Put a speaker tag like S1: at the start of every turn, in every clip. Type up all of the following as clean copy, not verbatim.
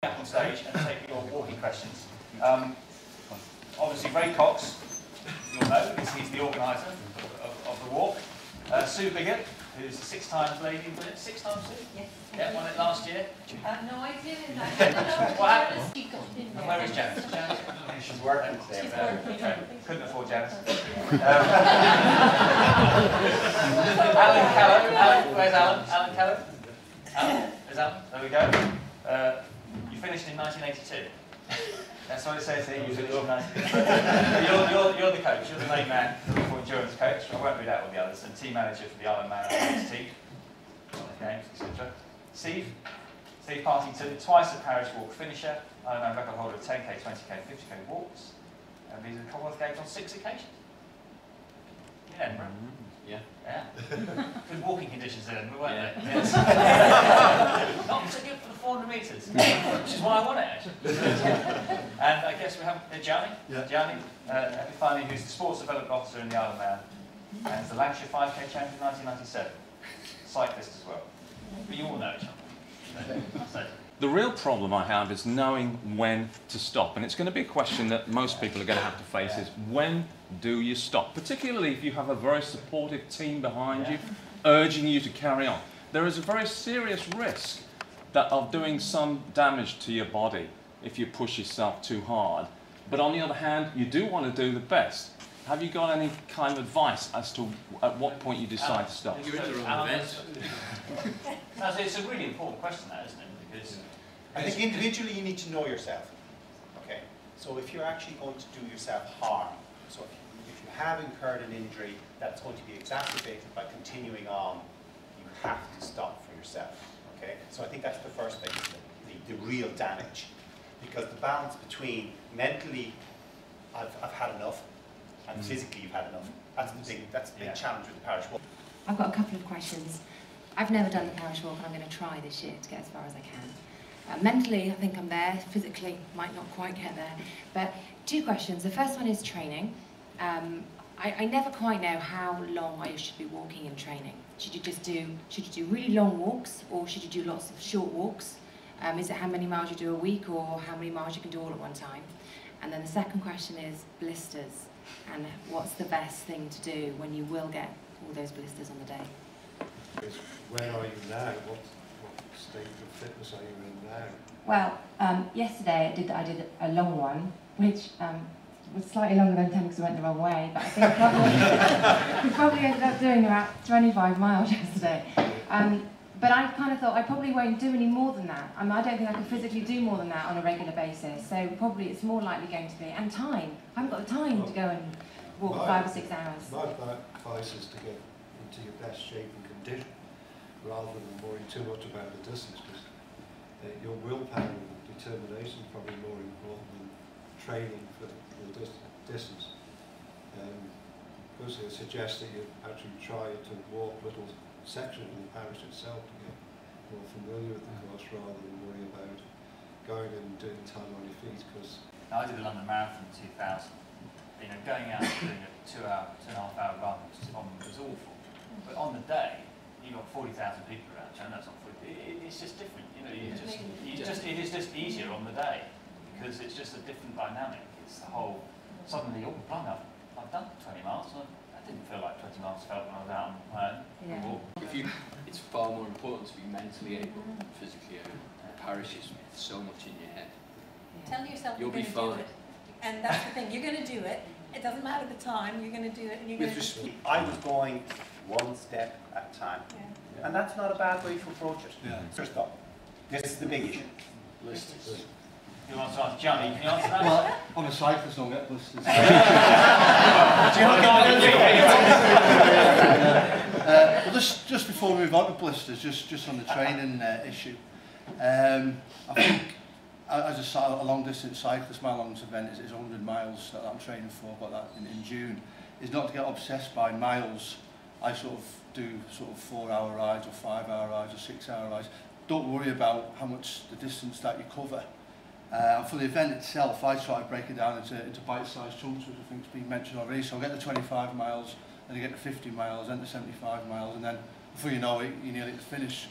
S1: Up on stage and take your walking questions. Obviously, Ray Cox, you'll know, because he's the organiser of the walk. Sue Biggett, who's a 6 times lady, was it 6 times, Sue?
S2: Yes.
S1: Yeah, won it last year.
S2: No, I didn't. I don't know.
S1: What happened?
S2: And
S1: Where is Janice?
S3: She's working today.
S2: She's working.
S1: Okay. Couldn't afford Janice. Alan Callow. Where's Alan? Alan Callow? Alan? There's Alan. There we go. You finished in 1982. That's what it says here. You finished in 1982. You're the coach. You're the main man, the endurance coach. I won't read out all the others. And team manager for the Ironman Athletics team, games, etc. Steve Partington, twice a Paris walk finisher. Ironman record holder of 10k, 20k, 50k walks. And these are the Commonwealth Games on 6 occasions. In Edinburgh.
S4: Yeah.
S1: Yeah. Good walking conditions in Edinburgh, weren't they? Yes. Not so good for the 400 metres, which is why I won it, actually. And I guess we have Gianni.
S3: Yeah.
S1: Gianni, finally, who's the sports development officer in the Ironman, and is the Lancashire 5k champion in 1997. Cyclist as well. But you all know each other. So.
S4: The real problem I have is knowing when to stop, and it's going to be a question that most people are going to have to face is when do you stop, particularly if you have a very supportive team behind you, urging you to carry on. There is a very serious risk of doing some damage to your body if you push yourself too hard, but on the other hand, you do want to do the best. Have you got any kind of advice as to at what point you decide to stop?
S5: You're in the wrong event.
S1: It's a really important question, that, isn't it? Because
S3: I think individually you need to know yourself. Okay, so if you're actually going to do yourself harm, so if you have incurred an injury that's going to be exacerbated by continuing on, you have to stop for yourself. Okay, so I think that's the first thing, the real damage, because the balance between mentally, I've had enough, and physically you've had enough. That's the big challenge with the Parish Walk.
S6: I've got a couple of questions. I've never done the Parish Walk and I'm going to try this year to get as far as I can. Mentally, I think I'm there. Physically, might not quite get there. But 2 questions. The first one is training. I never quite know how long I should be walking in training. Should you do really long walks, or should you do lots of short walks? Is it how many miles you do a week, or how many miles you can do all at one time? And then the second question is blisters. And what's the best thing to do when you will get all those blisters on the day?
S7: Where are you now? What state of fitness are you in now?
S6: Well, yesterday I did a long one, which was slightly longer than 10 because I went the wrong way, but I think we probably ended up doing about 25 miles yesterday. But I kind of thought I probably won't do any more than that. I don't think I can physically do more than that on a regular basis, so probably it's more likely going to be, and time. I haven't got the time to go and walk 5 or 6 hours.
S7: My advice is to get into your best shape and condition, rather than worrying too much about the distance, because your willpower and determination is probably more important than training for the distance. Personally, I suggest that you actually try to walk little sections of the parish itself to get more familiar with the course, rather than worry about going and doing time on your feet. Because
S1: I did the London Marathon in 2000. You know, going out and doing a 2.5 hour run was awful. But on the day, you got 40,000 people around you. I know it's not 40. It's just different. You know, it is just easier on the day because it's just a different dynamic. It's the whole. Suddenly, oh, blimey, I've done 20 miles. I didn't feel like 20 miles felt when I was out on my own.
S5: It's far more important to be mentally able than physically able. Parish is so much in your head.
S2: Tell yourself
S5: You'll
S2: you're
S5: be
S2: going to
S5: fine.
S2: do it. And that's the thing, you're going to do it. It doesn't matter the time, you're going to do it. And you're going to
S3: I was going one step at a time.
S2: Yeah.
S3: And that's not a bad way to approach it.
S7: Yeah.
S3: First off, this is the big issue.
S5: Blisters.
S1: Who wants to answer? Johnny, can you answer that?
S8: Well, I'm a cyclist, don't get blisters. Well, just before we move on to blisters, just on the training issue, I think as a long-distance cyclist, my longest event is 100 miles that I'm training for, but that in June, is not to get obsessed by miles. I sort of do 4-hour rides or 5-hour rides or 6-hour rides. Don't worry about how much the distance that you cover. For the event itself, I try to break it down into bite-sized chunks, which I think has been mentioned already. So I'll get to 25 miles, then you get to 50 miles, then to 75 miles, and then before you know it, you're nearly at the finish.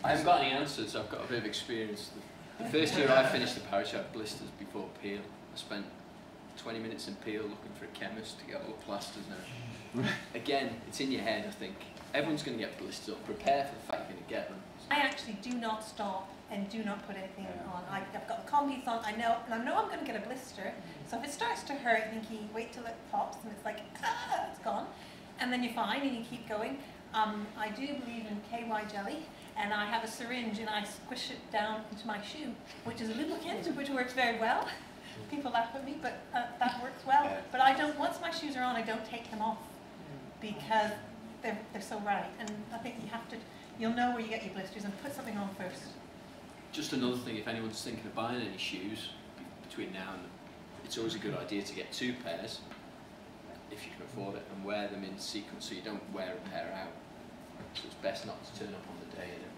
S5: I haven't got any answers. I've got a bit of experience. The first year I finished the parish, I had blisters before Peel. I spent 20 minutes in Peel looking for a chemist to get all the plasters now. Again, it's in your head, I think. Everyone's going to get blisters. Prepare for the fact you're going to get them.
S2: I actually do not stop and do not put anything on. I've got the combis on, I know I'm going to get a blister. So if it starts to hurt, thinking, wait till it pops and it's like, ah, it's gone. And then you're fine and you keep going. I do believe in KY jelly, and I have a syringe and I squish it down into my shoe, which is a lubricant, which works very well. People laugh at me, but that works well. But I don't, once my shoes are on, I don't take them off because they're so right. And I think you have to, you'll know where you get your blisters and put something on first.
S5: Just another thing, if anyone's thinking of buying any shoes between now and it's always a good idea to get 2 pairs, if you can afford it, and wear them in sequence so you don't wear a pair out. So it's best not to turn up on the day in a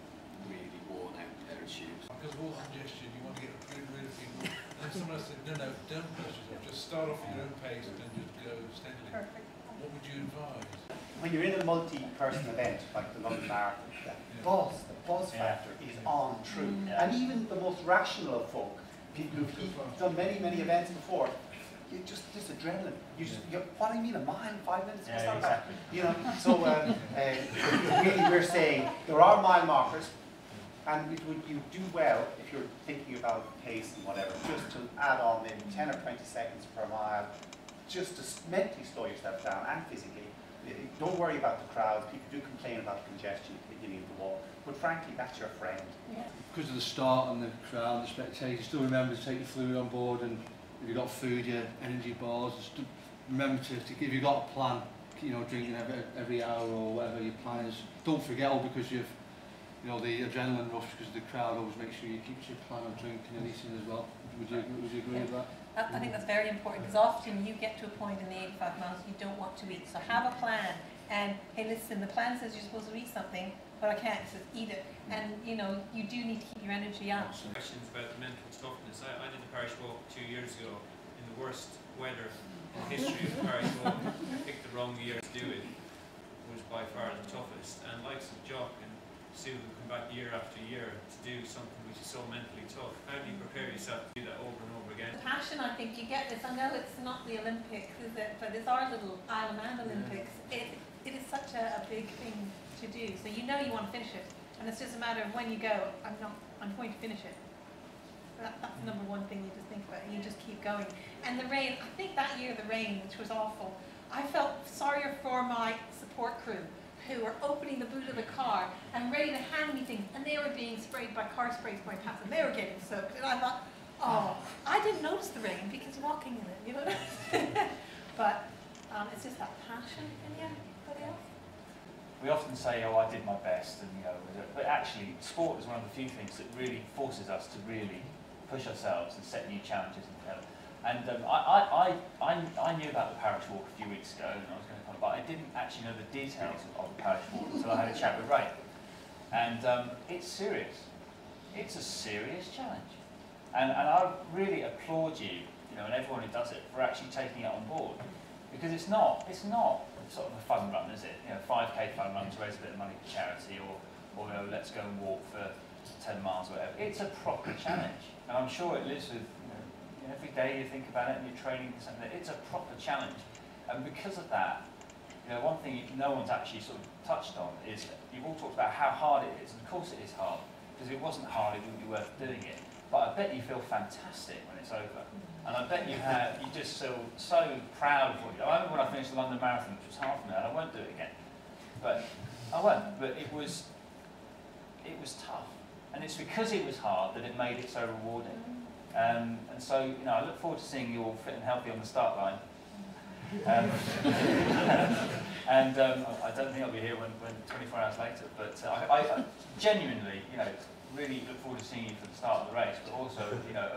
S5: really worn out pair of shoes.
S9: Because of all congestion, you want to get rid of people. And someone else said, no, don't push yourself, just start off at your own pace and then just go steadily.
S2: Perfect.
S9: What would you advise?
S3: When you're in a multi-person event like the London Marathon, the buzz factor is on true. And even the most rational of folk, people who've done many, many events before, you just this adrenaline. What do you mean, a mile, 5 minutes? What's that about? You know. So really, we're saying there are mile markers, and you do well if you're thinking about pace and whatever, just to add on maybe 10 or 20 seconds per mile, just to mentally slow yourself down and physically. Don't worry about the crowd. People do complain about congestion at the beginning of the walk, but frankly, that's your friend.
S8: Because of the start and the crowd, the spectators, still remember to take your fluid on board, and if you've got food, your energy bars, just remember to if you've got a plan, you know, drinking every hour or whatever your plan is. Don't forget, all because you've, you know, the adrenaline rush because of the crowd, always make sure you keep your plan of drinking and eating as well. Would you agree with that?
S2: I think that's very important because often you get to a point in the 85 miles you don't want to eat. So have a plan. And hey, listen, the plan says you're supposed to eat something, but I can't. It says eat it. And you know, you do need to keep your energy up.
S10: Questions about the mental toughness. I did the parish walk 2 years ago in the worst weather in the history of the parish walk. I picked the wrong year to do it. It was by far the toughest. And like Jock and Sue who come back year after year to do something which is so mentally tough. How do you prepare yourself to do that over and over again?
S2: The passion, I think you get this. I know it's not the Olympics, is it? But it's our little Isle of Man Olympics. It is such a big thing to do. So you know you want to finish it. And it's just a matter of when you go, I'm going to finish it. That's the number one thing you just think about. You just keep going. And the rain, I think that year the rain, which was awful, I felt sorrier for my support crew who were opening the boot of the car and ready to hand me things, and they were being sprayed by car sprays by past, and they were getting soaked. And I thought, oh, I didn't notice the rain because walking in it, you know. But it's just that passion in you. Anybody else?
S1: We often say, oh, I did my best, and you know, but actually, sport is one of the few things that really forces us to really push ourselves and set new challenges and develop. And I knew about the parish walk a few weeks ago, and I was going to come, but I didn't actually know the details of the parish walk until I had a chat with Ray. And it's serious. It's a serious challenge. And I really applaud you, you know, and everyone who does it for actually taking it on board, because it's not sort of a fun run, is it? You know, 5k fun run to raise a bit of money for charity, or you know, let's go and walk for 10 miles or whatever. It's a proper challenge, and I'm sure it lives with, you know, every day you think about it and you're training for something. It's a proper challenge, and because of that, you know, one thing no one's actually sort of touched on is you've all talked about how hard it is, and of course it is hard, because if it wasn't hard, it wouldn't be worth doing it. But I bet you feel fantastic when it's over. And I bet you just feel so proud of what you do. I remember when I finished the London Marathon, which was half an hour, and I won't do it again. But I won't. But it was tough. And it's because it was hard that it made it so rewarding. And so, you know, I look forward to seeing you all fit and healthy on the start line. I don't think I'll be here when 24 hours later. But I genuinely, you know, really look forward to seeing you for the start of the race, but also, you know,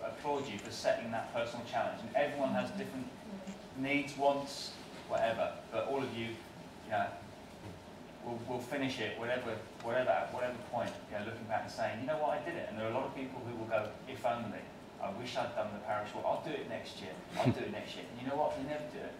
S1: applaud you for setting that personal challenge. And everyone has different needs, wants, whatever, but all of you, you know, will finish it, whatever point, you know, looking back and saying, you know what, I did it. And there are a lot of people who will go, if only, I wish I'd done the parish walk, I'll do it next year, I'll do it next year. And you know what, you never do it.